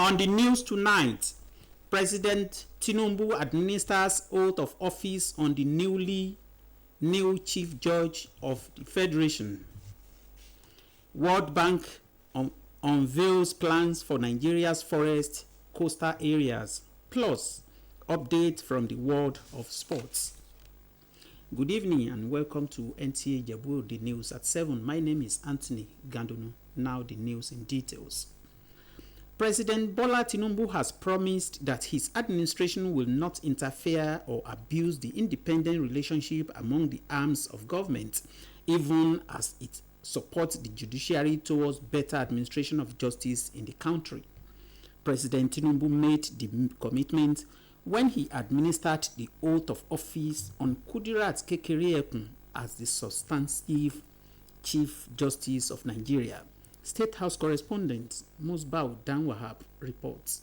On the news tonight, President Tinubu administers oath of office on the new Chief Judge of the Federation. World Bank unveils plans for Nigeria's forest coastal areas, plus update from the world of sports. Good evening and welcome to NTA Ijebu ode news at 7. My name is Anthony Gandonu. Now the news in details. President Bola Tinubu has promised that his administration will not interfere or abuse the independent relationship among the arms of government, even as it supports the judiciary towards better administration of justice in the country. President Tinubu made the commitment when he administered the oath of office on Kudirat Kekereekun as the substantive Chief Justice of Nigeria. State House correspondent Musbau Danwahab reports.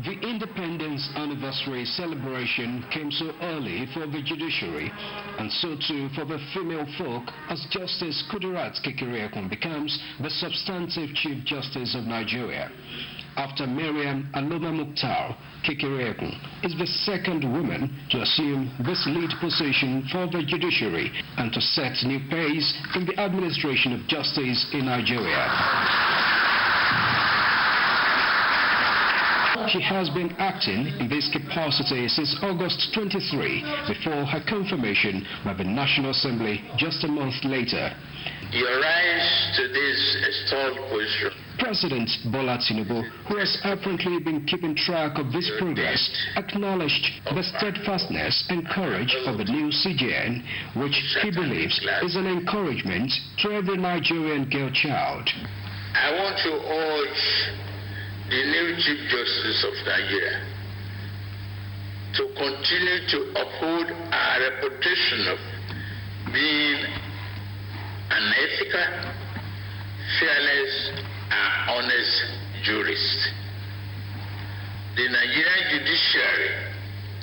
The independence anniversary celebration came so early for the judiciary, and so too for the female folk, as Justice Kudirat Kekereekun becomes the substantive Chief Justice of Nigeria. After Mariam Aloma Mukhtar, Kekereekun is the second woman to assume this lead position for the judiciary and to set new pace in the administration of justice in Nigeria. She has been acting in this capacity since August 23, before her confirmation by the National Assembly just a month later. You rise to this extolled position. President Bola Tinubu, who has apparently been keeping track of this progress, acknowledged the steadfastness and courage of the new CJN, which he believes is an encouragement to every Nigerian girl child. I want to urge the new Chief Justice of Nigeria to continue to uphold our reputation of being an ethical, fearless, and honest jurist. The Nigerian judiciary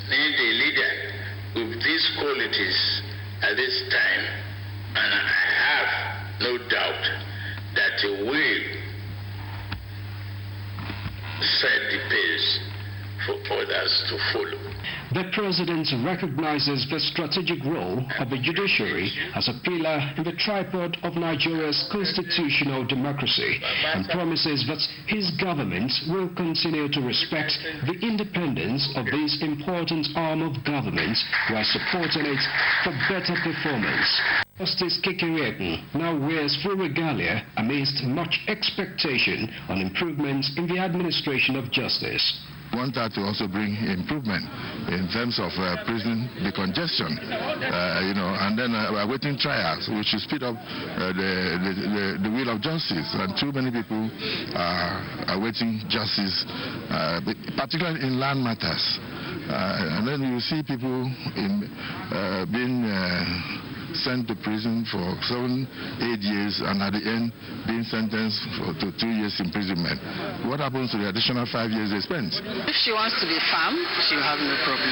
needs a leader with these qualities at this time, and I have no doubt that he will set the pace for others to follow. The President recognizes the strategic role of the judiciary as a pillar in the tripod of Nigeria's constitutional democracy, and promises that his government will continue to respect the independence of this important arm of government while supporting it for better performance. Justice Kekereekun now wears full regalia amidst much expectation on improvements in the administration of justice. We want that to also bring improvement in terms of prison decongestion, and then awaiting trials, which will speed up the wheel of justice. And too many people are awaiting justice, particularly in land matters. And then you see people being sent to prison for 7-8 years, and at the end being sentenced to 2 years imprisonment. What happens to the additional 5 years they spent? If she wants to be firm, she'll have no problem.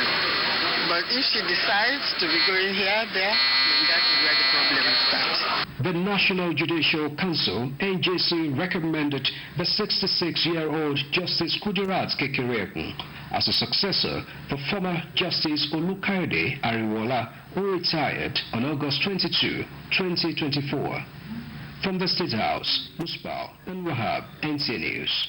But if she decides to be going here, there, then that is where the problem starts. The National Judicial Council, NJC, recommended the 66-year-old Justice Kudirat Kekereekun as a successor for former Justice Olukaide Ariwola, who retired on August 22, 2024. From the State House, Musbau and Wahab, NTA News.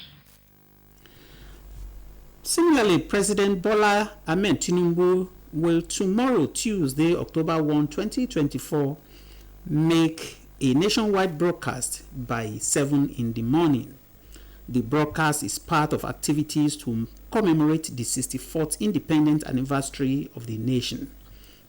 Similarly, President Bola Ahmed Tinubu will tomorrow, Tuesday, October 1, 2024, make a nationwide broadcast by 7 in the morning. The broadcast is part of activities to commemorate the 64th independent anniversary of the nation.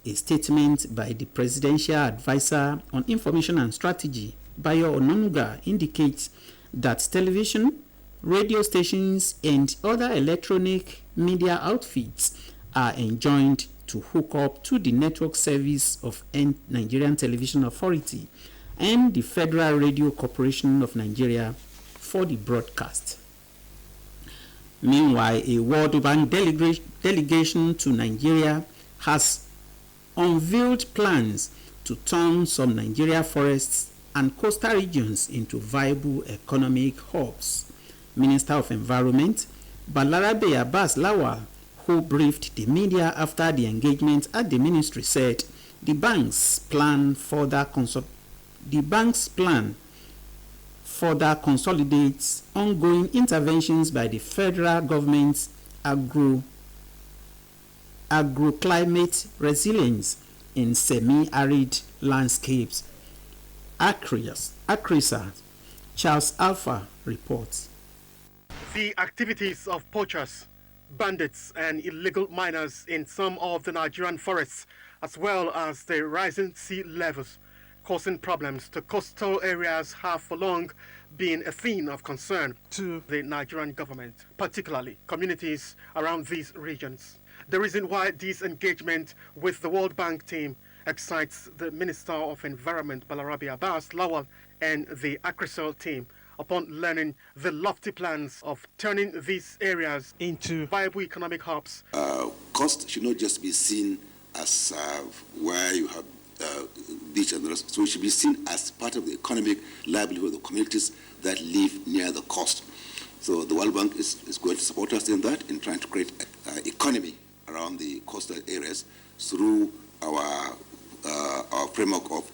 A statement by the Presidential Advisor on Information and Strategy, Bayo Ononuga, indicates that television, radio stations, and other electronic media outfits are enjoined to hook up to the network service of Nigerian Television Authority and the Federal Radio Corporation of Nigeria for the broadcast. Meanwhile, a World Bank delegation to Nigeria has unveiled plans to turn some Nigeria forests and coastal regions into viable economic hubs. Minister of Environment Balarabe Abbas Lawal, who briefed the media after the engagement at the ministry, said the bank's plan further consolidates ongoing interventions by the federal government's agroclimate resilience in semi-arid landscapes. Akrisa Charles Alpha reports. The activities of poachers, bandits and illegal miners in some of the Nigerian forests, as well as the rising sea levels causing problems to coastal areas, have for long been a theme of concern to the Nigerian government, particularly communities around these regions. The reason why this engagement with the World Bank team excites the Minister of Environment Balarabe Abbas Lawal and the Acrisol team upon learning the lofty plans of turning these areas into viable economic hubs. Cost should not just be seen as where you have beach and the rest, so it should be seen as part of the economic livelihood of the communities that live near the coast. So the World Bank is going to support us in that, in trying to create economy around the coastal areas through our framework of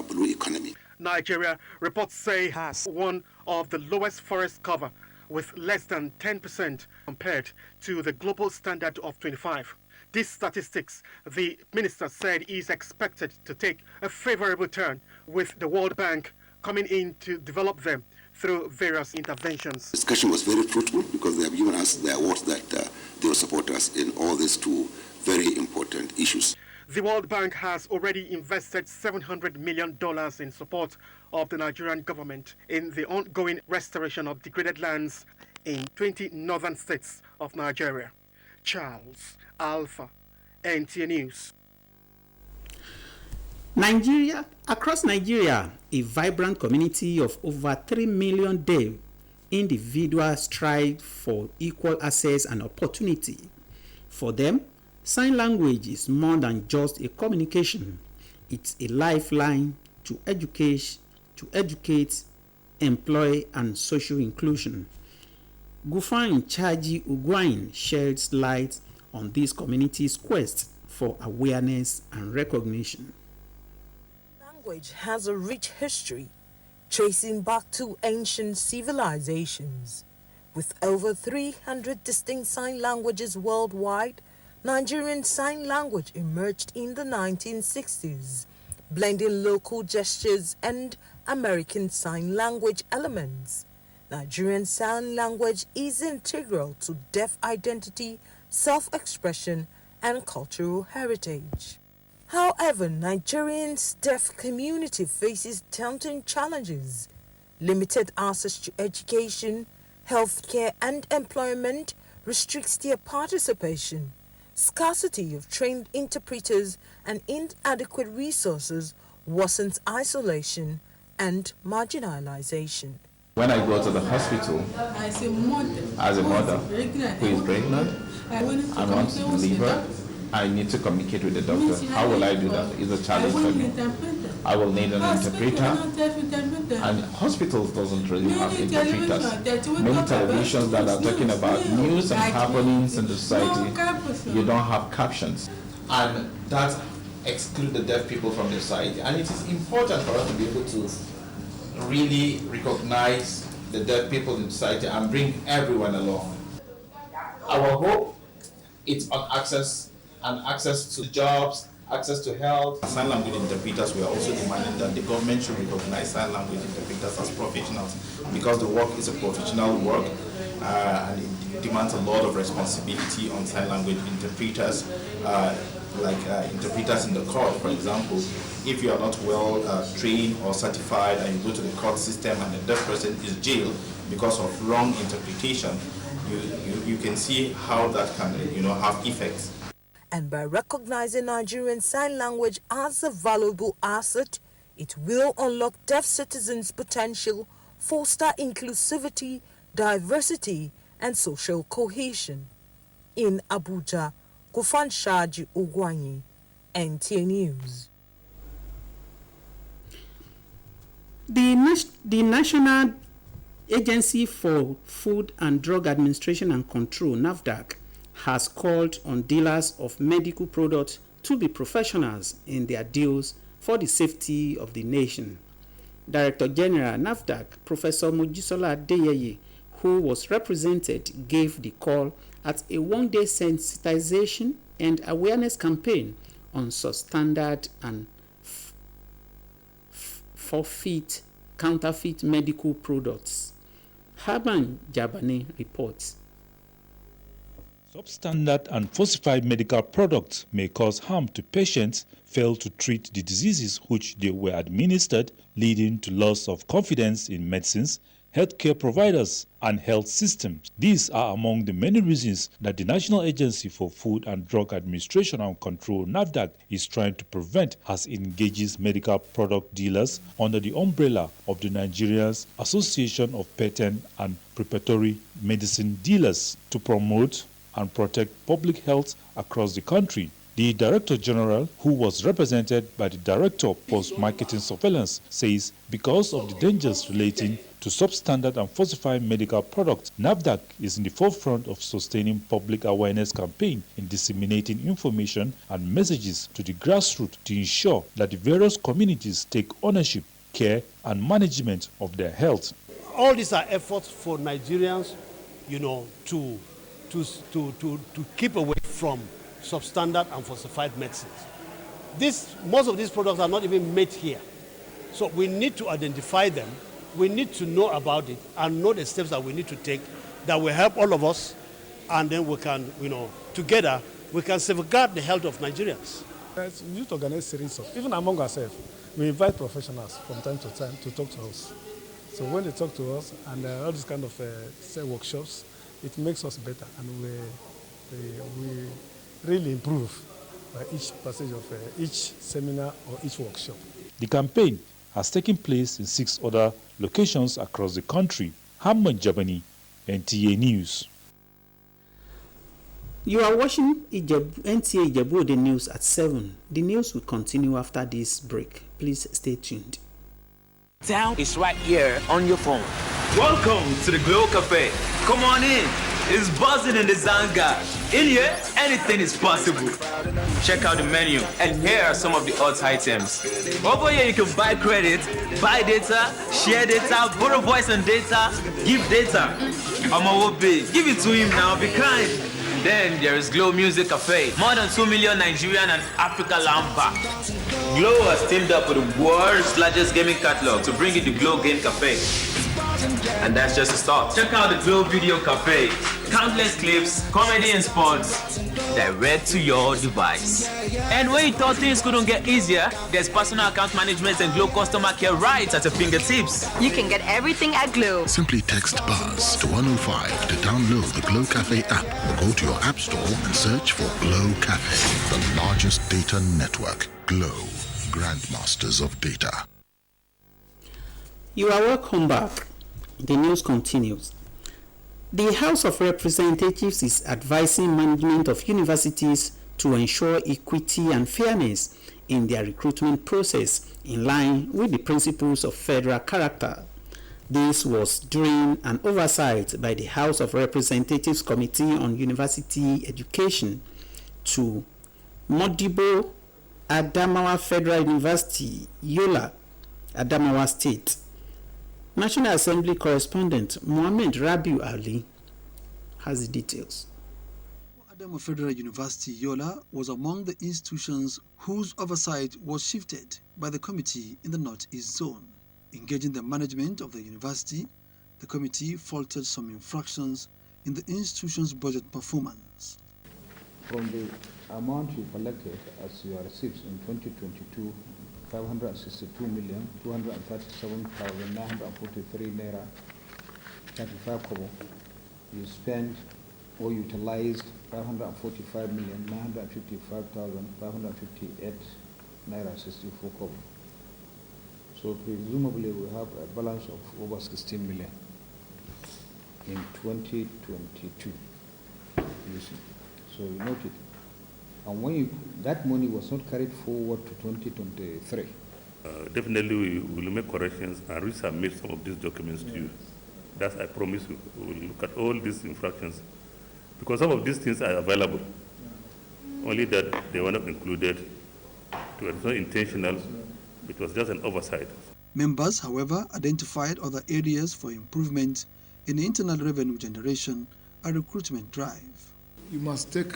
blue economy. Nigeria, reports say, has one of the lowest forest cover, with less than 10% compared to the global standard of 25%. These statistics, the minister said, is expected to take a favorable turn, with the World Bank coming in to develop them through various interventions. The discussion was very fruitful because they have given us the awards that they will support us in all these two very important issues. The World Bank has already invested $700 million in support of the Nigerian government in the ongoing restoration of degraded lands in 20 northern states of Nigeria. Charles Alpha, NTA News. Across Nigeria, a vibrant community of over 3 million deaf individuals strive for equal access and opportunity. For them, sign language is more than just a communication. It's a lifeline to educate, employ, and social inclusion. Gufan Chaji Ugwain sheds light on this community's quest for awareness and recognition. Language has a rich history, tracing back to ancient civilizations. With over 300 distinct sign languages worldwide, Nigerian Sign Language emerged in the 1960s, blending local gestures and American Sign Language elements. Nigerian Sign Language is integral to deaf identity, self-expression, and cultural heritage. However, Nigerians' deaf community faces daunting challenges: limited access to education, healthcare, and employment restricts their participation. Scarcity of trained interpreters and inadequate resources worsens isolation and marginalization. When I go to the hospital as a mother who is pregnant and wants to deliver, I need to communicate with the doctor. How will I do that? It's a challenge for me. I will need an interpreter, and hospitals doesn't really have interpreters. Many televisions that are talking about news and happenings in the society, you don't have captions, and that excludes the deaf people from the society. And it is important for us to be able to really recognize the deaf people in society and bring everyone along. Our hope is on access to jobs, access to health. Sign language interpreters were also demanding that the government should recognize sign language interpreters as professionals, because the work is a professional work and it demands a lot of responsibility on sign language interpreters, like interpreters in the court, for example. If you are not well trained or certified and you go to the court system and the deaf person is jailed because of wrong interpretation, you can see how that can have effects. And by recognizing Nigerian Sign Language as a valuable asset, it will unlock deaf citizens' potential, foster inclusivity, diversity, and social cohesion. In Abuja, Gufan Shaji Ugwanyi, NTA News. The National Agency for Food and Drug Administration and Control, NAFDAC, has called on dealers of medical products to be professionals in their deals for the safety of the nation. Director General NAFDAC, Professor Mojisola Adeyeye, who was represented, gave the call at a one-day sensitization and awareness campaign on substandard and counterfeit medical products. Haban Jabane reports. Substandard and falsified medical products may cause harm to patients, fail to treat the diseases which they were administered, leading to loss of confidence in medicines, healthcare providers, and health systems. These are among the many reasons that the National Agency for Food and Drug Administration and Control, NAFDAC, is trying to prevent as it engages medical product dealers under the umbrella of the Nigeria's Association of Patent and Preparatory Medicine Dealers to promote and protect public health across the country. The Director General, who was represented by the Director of Post-Marketing Surveillance, says because of the dangers relating to substandard and falsified medical products, NAFDAC is in the forefront of sustaining public awareness campaign in disseminating information and messages to the grassroots to ensure that the various communities take ownership, care, and management of their health. All these are efforts for Nigerians, to keep away from substandard and falsified medicines. Most of these products are not even made here. So we need to identify them, we need to know about it and know the steps that we need to take that will help all of us, and then we can, together, we can safeguard the health of Nigerians. We need to organize a series of, even among ourselves, we invite professionals from time to time to talk to us. So when they talk to us and all these kind of workshops, it makes us better, and we really improve by each passage of each seminar or each workshop. The campaign has taken place in 6 other locations across the country. Hamman Jabani, NTA News. You are watching NTA Ijebu ode news at 7. The news will continue after this break. Please stay tuned. Sound is right here on your phone. Welcome to the Glow Cafe. Come on in. It's buzzing in the Zanga. In here, anything is possible. Check out the menu, and here are some of the hot items. Over here, you can buy credit, buy data, share data, borrow voice and data, give data. Amawobe, give it to him now, be kind. Then there is Glow Music Cafe. More than 2 million Nigerian and Africa Lampa. Glow has teamed up with the world's largest gaming catalog to bring you the Glow Game Cafe. And that's just a start. Check out the Glow Video Cafe. Countless clips, comedy and sports, direct to your device. And when you thought things couldn't get easier, there's personal account management and Glow customer care right at your fingertips. You can get everything at Glow. Simply text BUZZ to 105 to download the Glow Cafe app, or go to your app store and search for Glow Cafe, the largest data network. Glow, grandmasters of data. You are welcome back. The news continues. The House of Representatives is advising management of universities to ensure equity and fairness in their recruitment process in line with the principles of federal character. This was during an oversight by the House of Representatives Committee on University Education to Modibo Adamawa Federal University, Yola, Adamawa State. National Assembly correspondent Mohammed Rabiu Ali has the details. Adamawa Federal University, Yola, was among the institutions whose oversight was shifted by the committee in the Northeast Zone. Engaging the management of the university, the committee faulted some infractions in the institution's budget performance. From the amount you collected as your receipts in 2022, 562,237,943 naira 35 kobo. You spent or utilized 545,955,558 naira 64 kobo. So presumably we have a balance of over 16 million in 2022. You see. So you note it. And when that money was not carried forward to 2023, Definitely we will make corrections and resubmit some of these documents to you. That I promise you. We will look at all these infractions because some of these things are available. Only that they were not included. It was not intentional. It was just an oversight. Members, however, identified other areas for improvement in internal revenue generation and recruitment drive. You must take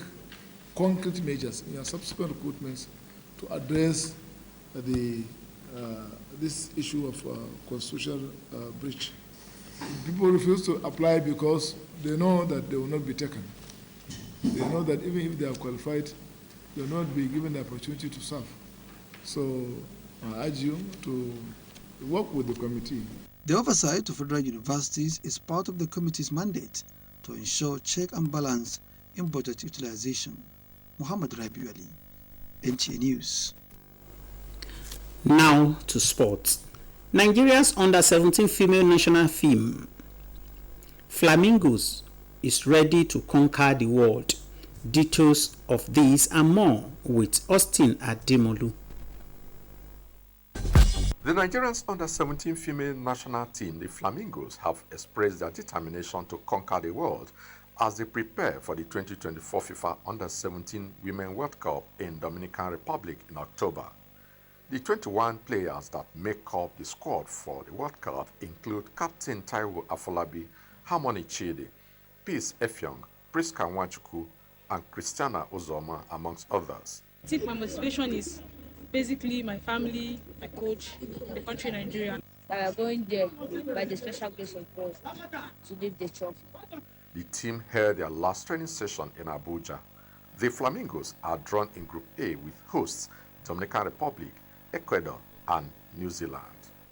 concrete measures in your subsequent recruitments to address this issue of constitutional breach. People refuse to apply because they know that they will not be taken. They know that even if they are qualified, they will not be given the opportunity to serve. So I urge you to work with the committee. The oversight of federal universities is part of the committee's mandate to ensure check and balance in budget utilization. Muhammad Rabiu Ali, NTA News. Now to sports. Nigeria's under-17 female national team, Flamingos, is ready to conquer the world. Details of this and more with Austin Ademolu. The Nigerians under-17 female national team, the Flamingos, have expressed their determination to conquer the world as they prepare for the 2024 FIFA Under-17 Women World Cup in Dominican Republic in October. The 21 players that make up the squad for the World Cup include Captain Taiwo Afolabi, Harmony Chidi, Peace Effiong, Priska Nwachukwu, and Christiana Uzoma, amongst others. I think my motivation is basically my family, my coach, the country Nigeria. We are going there by the special grace of God to lift the trophy. The team held their last training session in Abuja. The Flamingos are drawn in Group A with hosts Dominican Republic, Ecuador, and New Zealand.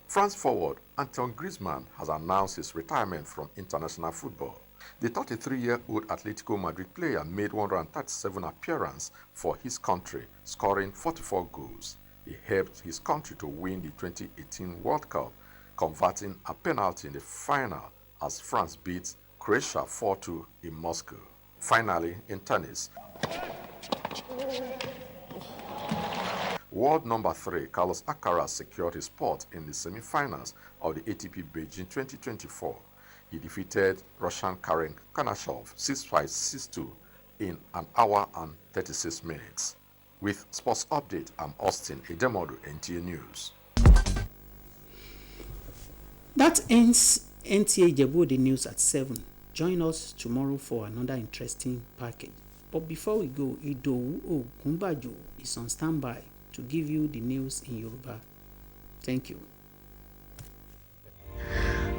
France forward Antoine Griezmann has announced his retirement from international football. The 33-year-old Atletico Madrid player made 137 appearances for his country, scoring 44 goals. He helped his country to win the 2018 World Cup, converting a penalty in the final as France beat Croatia 4-2 in Moscow. Finally, in tennis, world number 3 Carlos Alcaraz secured his spot in the semi-finals of the ATP Beijing 2024. He defeated Russian Karen Kanashov 6-5, 6-2 in an hour and 36 minutes. With Sports Update, I'm Austin Edemodu, NTA News. That ends NTA Ijebu ode news at 7. Join us tomorrow for another interesting package. But before we go, Idowu Ogunbajo is on standby to give you the news in Yoruba. Thank you.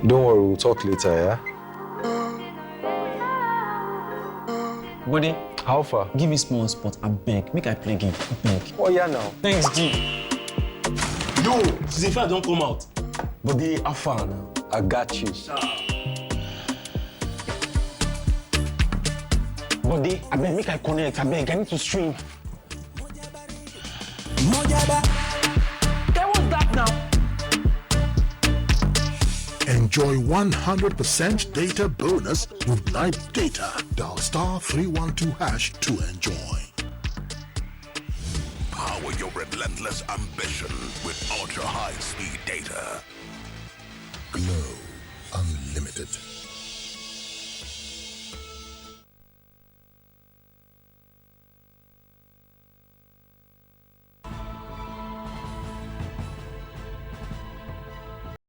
Don't worry, we'll talk later, yeah? Buddy, how far? Give me small spot, I beg. Make I play game, I beg. Oh, yeah, now. Thanks, G. Yo, Zifa don't come out. Buddy, how far now? I got you. Buddy, I beg, make I connect, I beg. I need to stream. Mojaba. Okay, what's that now? Enjoy 100% data bonus with night data. Dial *312# to enjoy. Power your relentless ambition with ultra high speed data. Glow Unlimited.